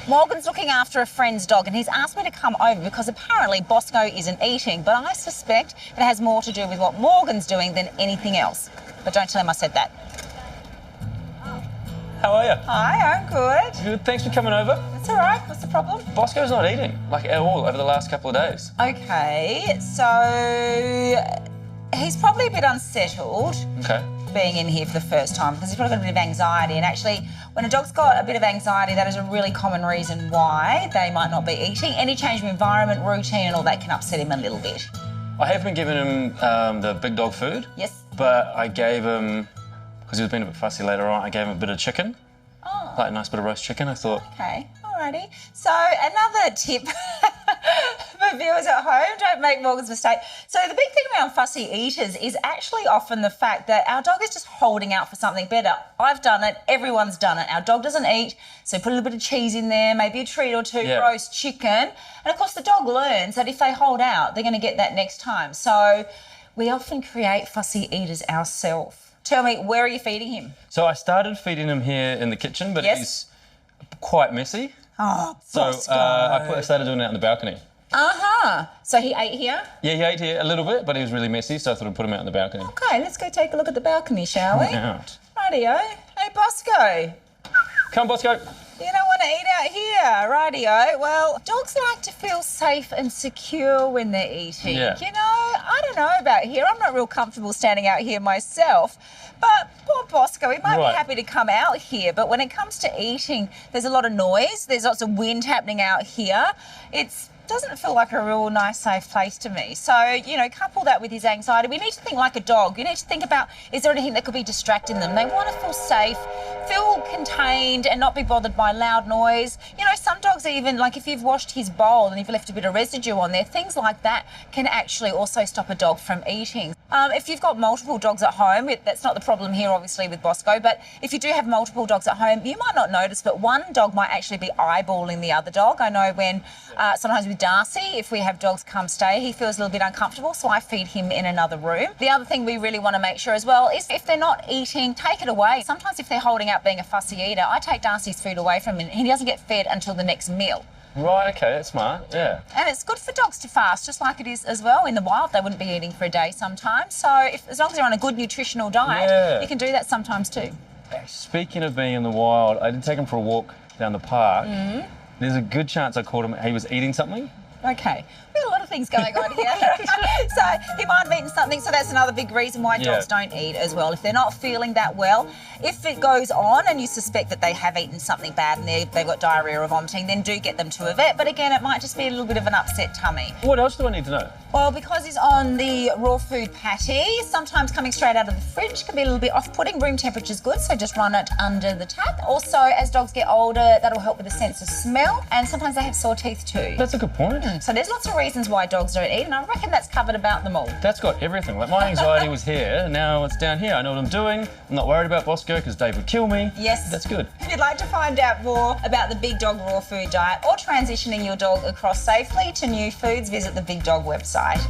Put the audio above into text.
Morgan's looking after a friend's dog and he's asked me to come over because apparently Bosco isn't eating, but I suspect it has more to do with what Morgan's doing than anything else. But don't tell him I said that. How are you? Hi, I'm good. Good, thanks for coming over. That's all right. What's the problem? Bosco's not eating, like at all, over the last couple of days. Okay, so he's probably a bit unsettled. Okay. Being in here for the first time because he's probably got a bit of anxiety, and actually when a dog's got a bit of anxiety, that is a really common reason why they might not be eating. Any change of environment, routine and all that can upset him a little bit. I have been giving him the big dog food. Yes. But I gave him, because he was being a bit fussy later on, I gave him a bit of chicken. Oh. Like a nice bit of roast chicken, I thought. Okay, alrighty. So another tip for viewers at home, don't make Morgan's mistake. So the big thing around fussy eaters is actually often the fact that our dog is just holding out for something better. I've done it, everyone's done it. Our dog doesn't eat, so put a little bit of cheese in there, maybe a treat or two, roast chicken. And of course the dog learns that if they hold out, they're going to get that next time. So we often create fussy eaters ourselves. Tell me, where are you feeding him? So I started feeding him here in the kitchen, but he's quite messy. Oh, Bosco. I started doing it out in the balcony. Uh-huh. So he ate here? Yeah, he ate here a little bit, but he was really messy, so I thought I'd put him out in the balcony. Okay, let's go take a look at the balcony, shall we? Out. Rightio. Hey, Bosco. Come, Bosco. You don't want to eat out here, rightio. Well, dogs like to feel safe and secure when they're eating. Yeah. You know, I don't know about here. I'm not real comfortable standing out here myself. But poor Bosco, he might be happy to come out here. But when it comes to eating, there's a lot of noise. There's lots of wind happening out here. It doesn't feel like a real nice, safe place to me. So, you know, couple that with his anxiety. We need to think like a dog. You need to think about, is there anything that could be distracting them? They want to feel safe, feel contained and not be bothered by loud noise. You know, some dogs even, like if you've washed his bowl and you've left a bit of residue on there, things like that can actually also stop a dog from eating. If you've got multiple dogs at home, that's not the problem here, obviously, with Bosco, but if you do have multiple dogs at home, you might not notice, but one dog might actually be eyeballing the other dog. I know when sometimes with Darcy, if we have dogs come stay, he feels a little bit uncomfortable, so I feed him in another room. The other thing we really want to make sure as well is if they're not eating, take it away. Sometimes if they're holding out being a fussy eater, I take Darcy's food away from him and he doesn't get fed until the next meal. Right, okay, that's smart, yeah. And it's good for dogs to fast, just like it is as well. In the wild, they wouldn't be eating for a day sometimes. So as long as they're on a good nutritional diet, you can do that sometimes too. Speaking of being in the wild, I did take him for a walk down the park. There's a good chance I caught him, he was eating something. Okay. We've got a lot of things going on here. So he might have eaten something, so that's another big reason why dogs don't eat as well. If they're not feeling that well, if it goes on and you suspect that they have eaten something bad and they've got diarrhea or vomiting, then do get them to a vet. But again, it might just be a little bit of an upset tummy. What else do I need to know? Well, because he's on the raw food patty, sometimes coming straight out of the fridge can be a little bit off-putting. Room temperature's good, so just run it under the tap. Also, as dogs get older, that'll help with the sense of smell, and sometimes they have sore teeth too. That's a good point. So there's lots of reasons why dogs don't eat, and I reckon that's covered about them all. That's got everything. Like my anxiety was here, now it's down here. I know what I'm doing. I'm not worried about Bosco because Dave would kill me. Yes. That's good. If you'd like to find out more about the Big Dog raw food diet or transitioning your dog across safely to new foods, visit the Big Dog website.